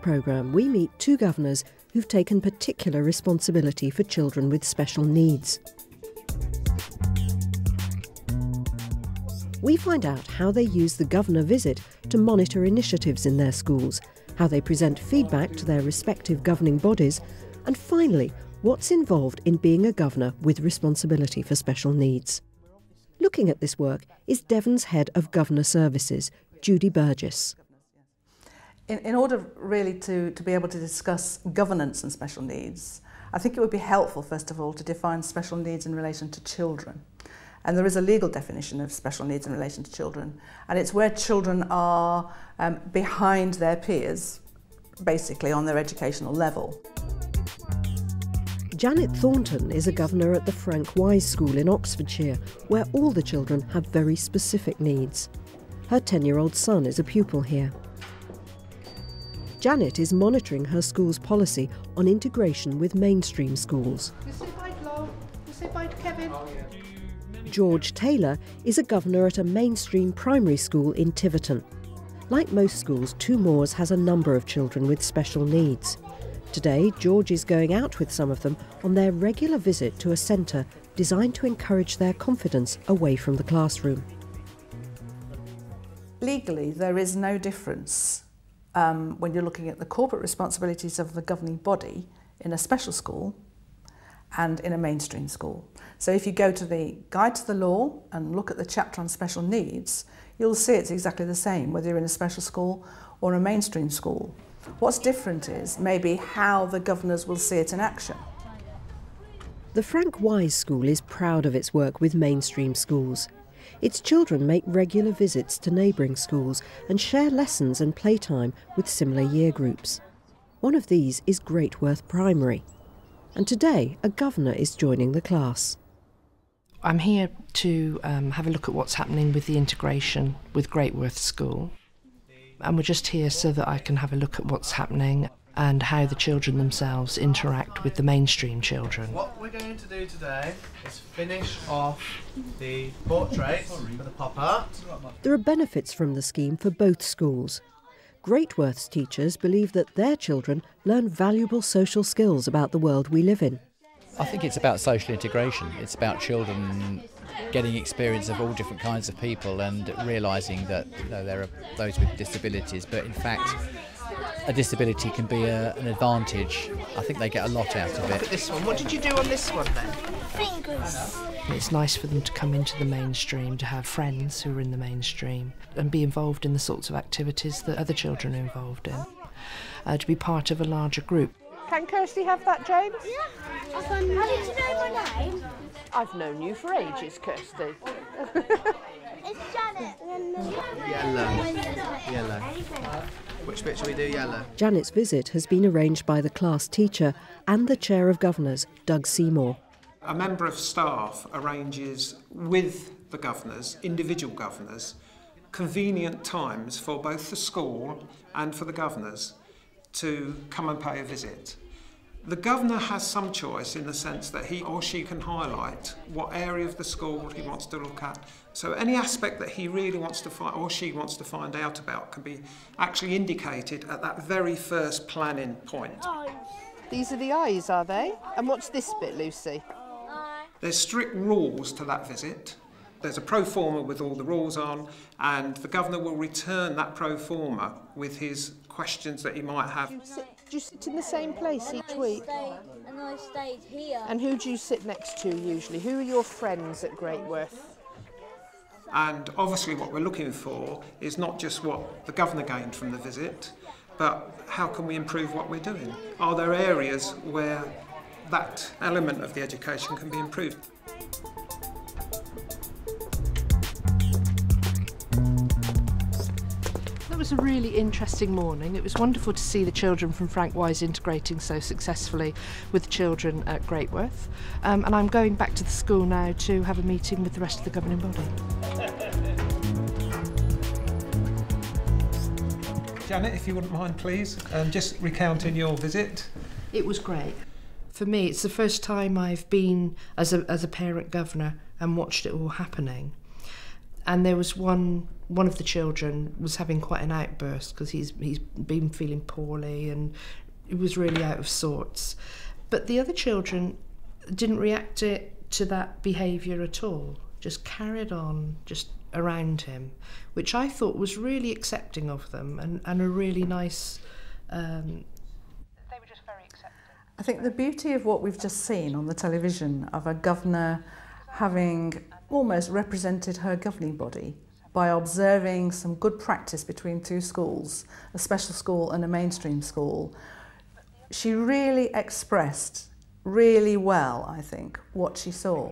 programme, we meet two governors who've taken particular responsibility for children with special needs. We find out how they use the governor visit to monitor initiatives in their schools, how they present feedback to their respective governing bodies, and finally, what's involved in being a governor with responsibility for special needs. Looking at this work is Devon's Head of Governor Services, Judy Burgess. In order really to be able to discuss governance and special needs, I think it would be helpful, first of all, to define special needs in relation to children. And there is a legal definition of special needs in relation to children, and it's where children are behind their peers, basically on their educational level. Janet Thornton is a governor at the Frank Wise School in Oxfordshire, where all the children have very specific needs. Her 10-year-old son is a pupil here. Janet is monitoring her school's policy on integration with mainstream schools. You say bye, Flo. You say bye to Kevin. George Taylor is a governor at a mainstream primary school in Tiverton. Like most schools, Two Moors has a number of children with special needs. Today, George is going out with some of them on their regular visit to a centre designed to encourage their confidence away from the classroom. Legally, there is no difference when you're looking at the corporate responsibilities of the governing body in a special school and in a mainstream school. So if you go to the Guide to the Law and look at the chapter on special needs, you'll see it's exactly the same, whether you're in a special school or a mainstream school. What's different is maybe how the governors will see it in action. The Frank Wise School is proud of its work with mainstream schools. Its children make regular visits to neighbouring schools and share lessons and playtime with similar year groups. One of these is Greatworth Primary. And today, a governor is joining the class. I'm here to have a look at what's happening with the integration with Greatworth School. And we're just here so that I can have a look at what's happening and how the children themselves interact with the mainstream children. What we're going to do today is finish off the portraits for the pop art. There are benefits from the scheme for both schools. Greatworth's teachers believe that their children learn valuable social skills about the world we live in. I think it's about social integration. It's about children getting experience of all different kinds of people and realising that there are those with disabilities, but in fact a disability can be an advantage. I think they get a lot out of it. Look at this one. What did you do on this one then? Fingers. It's nice for them to come into the mainstream, to have friends who are in the mainstream and be involved in the sorts of activities that other children are involved in, to be part of a larger group. Can Kirsty have that, James? Yeah. How did you know my name? I've known you for ages, Kirsty. It's Janet. Yellow. Which bit should we do yellow? Janet's visit has been arranged by the class teacher and the Chair of Governors, Doug Seymour. A member of staff arranges with the governors, individual governors, convenient times for both the school and for the governors to come and pay a visit. The governor has some choice in the sense that he or she can highlight what area of the school he wants to look at. So any aspect that he really wants to find or she wants to find out about can be actually indicated at that very first planning point. These are the eyes, are they? And what's this bit, Lucy? There's strict rules to that visit. There's a pro forma with all the rules on, and the governor will return that pro forma with his questions that he might have. Do you sit in the same place each week? And I stayed here. And who do you sit next to usually? Who are your friends at Greatworth? And obviously what we're looking for is not just what the governor gained from the visit, but how can we improve what we're doing? Are there areas where that element of the education can be improved? That was a really interesting morning. It was wonderful to see the children from Frank Wise integrating so successfully with the children at Greatworth. And I'm going back to the school now to have a meeting with the rest of the governing body. Janet, if you wouldn't mind, please, just recounting your visit. It was great. For me, it's the first time I've been as a parent governor and watched it all happening. And there was one one of the children was having quite an outburst because he's been feeling poorly and he was really out of sorts. But the other children didn't react to that behaviour at all, just carried on just around him, which I thought was really accepting of them and a really nice... They were just very accepting. I think the beauty of what we've just seen on the television of a governor having almost represented her governing body by observing some good practice between two schools, a special school and a mainstream school, she really expressed really well, I think, what she saw.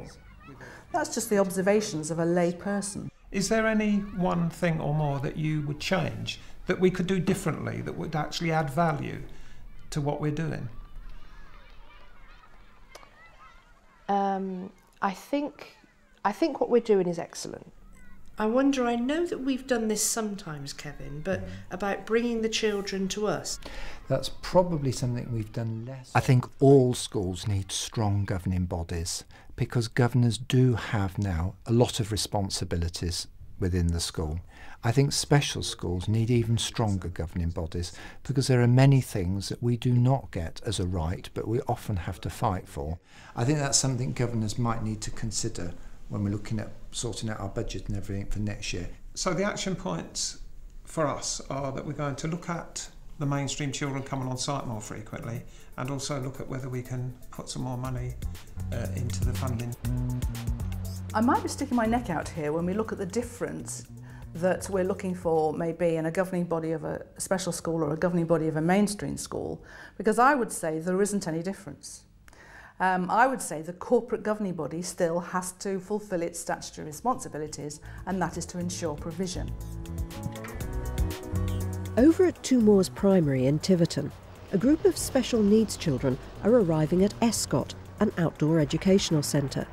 That's just the observations of a lay person. Is there any one thing or more that you would change, that we could do differently, that would actually add value to what we're doing? I think what we're doing is excellent. I wonder, I know that we've done this sometimes, Kevin, but about bringing the children to us. That's probably something we've done less. I think all schools need strong governing bodies because governors do have now a lot of responsibilities within the school. I think special schools need even stronger governing bodies because there are many things that we do not get as a right, but we often have to fight for. I think that's something governors might need to consider when we're looking at sorting out our budget and everything for next year. So the action points for us are that we're going to look at the mainstream children coming on site more frequently and also look at whether we can put some more money into the funding. I might be sticking my neck out here when we look at the difference that we're looking for maybe in a governing body of a special school or a governing body of a mainstream school, because I would say there isn't any difference. I would say the corporate governing body still has to fulfil its statutory responsibilities, and that is to ensure provision. Over at Two Moors Primary in Tiverton, a group of special needs children are arriving at Escott, an outdoor educational centre.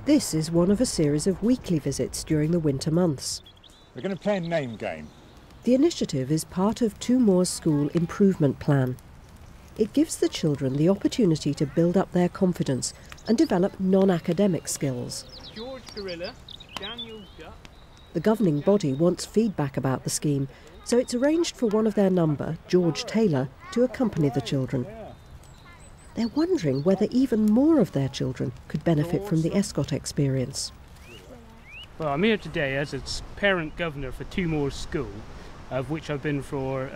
This is one of a series of weekly visits during the winter months. We're going to play a name game. The initiative is part of Two Moors School Improvement Plan. It gives the children the opportunity to build up their confidence and develop non-academic skills. George Gorilla, Daniel Duck. The governing body wants feedback about the scheme, so it's arranged for one of their number, George Taylor, to accompany the children. They're wondering whether even more of their children could benefit from the Escott experience. Well, I'm here today as a parent governor for Two Moors School, of which I've been for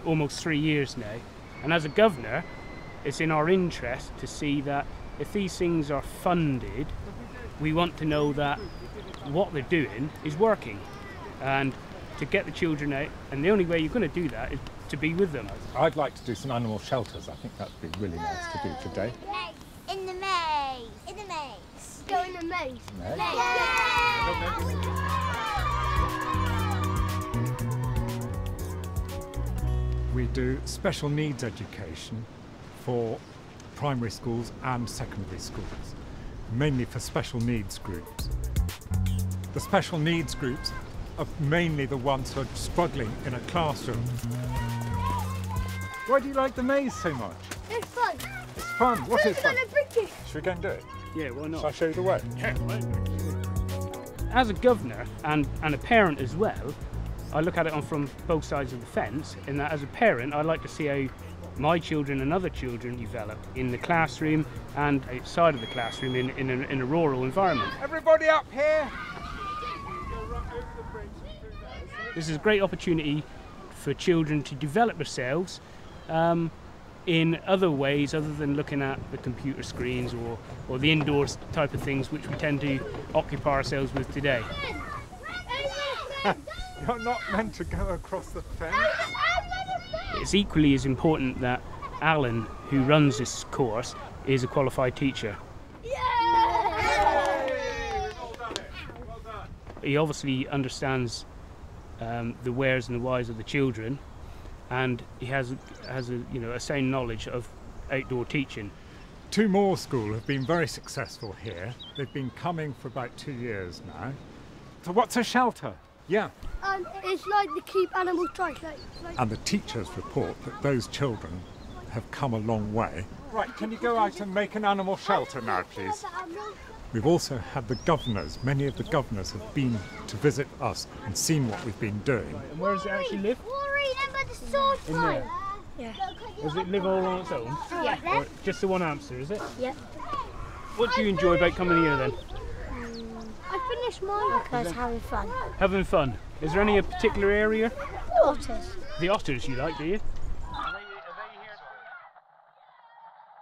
almost 3 years now. And as a governor, it's in our interest to see that if these things are funded, we want to know that what they're doing is working and to get the children out. And the only way you're going to do that is to be with them. I'd like to do some animal shelters. I think that'd be really nice to do today. In the maze. In the maze. Go in the maze. We do special needs education for primary schools and secondary schools, mainly for special needs groups. The special needs groups are mainly the ones who are struggling in a classroom. Why do you like the maze so much? It's fun. It's fun. What is fun? Should Should we go and do it? Yeah, why not? Shall I show you the way? As a governor and a parent as well, I look at it from both sides of the fence, in that as a parent I like to see how my children and other children develop in the classroom and outside of the classroom in a rural environment. Everybody up here! This is a great opportunity for children to develop themselves in other ways other than looking at the computer screens or the indoors type of things which we tend to occupy ourselves with today. You're not meant to go across the fence. It's equally as important that Alan, who runs this course, is a qualified teacher. He obviously understands the wheres and the whys of the children, and he has a sound knowledge of outdoor teaching. Two Moors School have been very successful here. They've been coming for about 2 years now. So what's a shelter? Yeah. It's like to keep animals safe. And the teachers report that those children have come a long way. Right, can you go out and make an animal shelter now, please? We've also had the governors. Many of the governors have been to visit us and seen what we've been doing. And where does it actually live? In there? Yeah. Does it live all on its own? Yeah. Or just the one hamster, is it? Yeah. What do you enjoy about coming here then? I finished mine because having fun. Having fun. Is there any particular area? The otters. The otters you like, do you?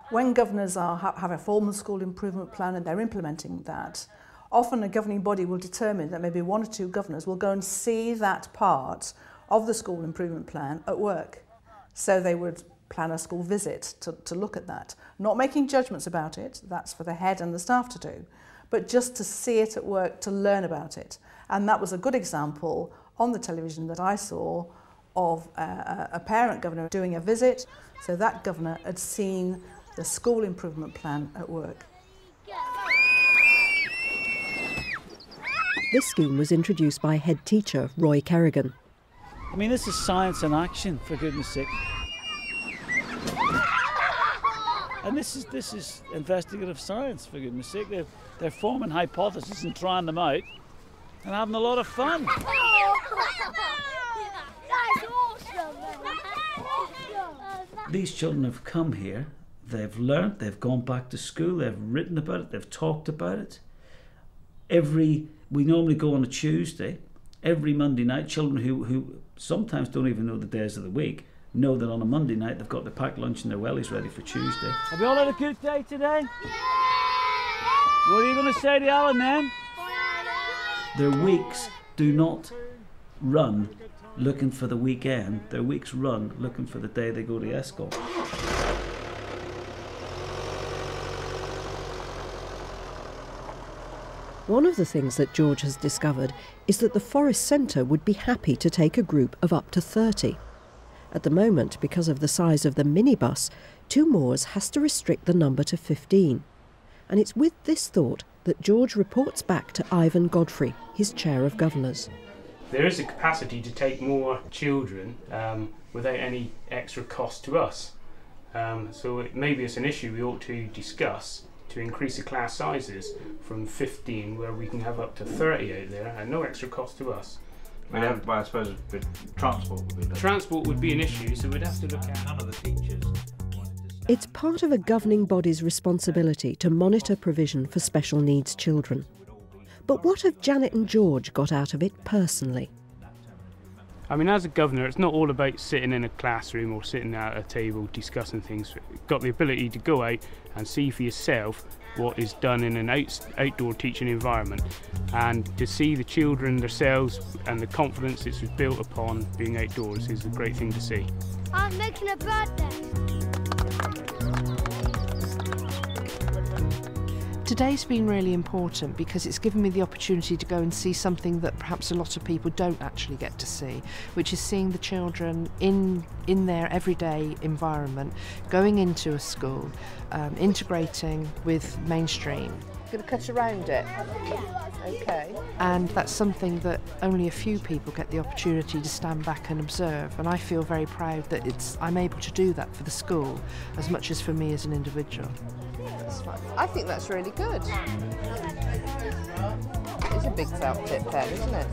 When governors have a formal school improvement plan and they're implementing that, often a governing body will determine that maybe one or two governors will go and see that part of the school improvement plan at work. So they would plan a school visit to look at that. Not making judgments about it, that's for the head and the staff to do, but just to see it at work, to learn about it. And that was a good example on the television that I saw of a parent governor doing a visit. So that governor had seen the school improvement plan at work. This scheme was introduced by head teacher Roy Kerrigan. I mean, this is science in action, for goodness sake. And this is investigative science, for goodness sake. They're forming hypotheses and trying them out and having a lot of fun. These children have come here, they've learnt, they've gone back to school, they've written about it, they've talked about it. We normally go on a Tuesday. Every Monday night, children who sometimes don't even know the days of the week know that on a Monday night they've got their packed lunch and their wellies ready for Tuesday. Have you all had a good day today? What are you going to say to Alan then? Their weeks do not run looking for the weekend. Their weeks run looking for the day they go to ESCOL. One of the things that George has discovered is that the Forest Centre would be happy to take a group of up to 30. At the moment, because of the size of the minibus, Two Moors has to restrict the number to 15. And it's with this thought that George reports back to Ivan Godfrey, his chair of governors. There is a capacity to take more children without any extra cost to us. So maybe it's an issue we ought to discuss, to increase the class sizes from 15, where we can have up to 30 out there at no extra cost to us. But I suppose transport would be transport would be an issue, so we'd have to look at. None of the teachers. It's part of a governing body's responsibility to monitor provision for special needs children. But what have Janet and George got out of it personally? I mean, as a governor, it's not all about sitting in a classroom or sitting at a table discussing things. You've got the ability to go out and see for yourself what is done in an outdoor teaching environment, and to see the children themselves and the confidence it's built upon being outdoors is a great thing to see. I'm making a birthday. Today's been really important because it's given me the opportunity to go and see something that perhaps a lot of people don't actually get to see, which is seeing the children in their everyday environment, going into a school, integrating with mainstream. Going to cut around it? Okay. And that's something that only a few people get the opportunity to stand back and observe, and I feel very proud that I'm able to do that for the school as much as for me as an individual. I think that's really good. It's a big felt tip pen, isn't it?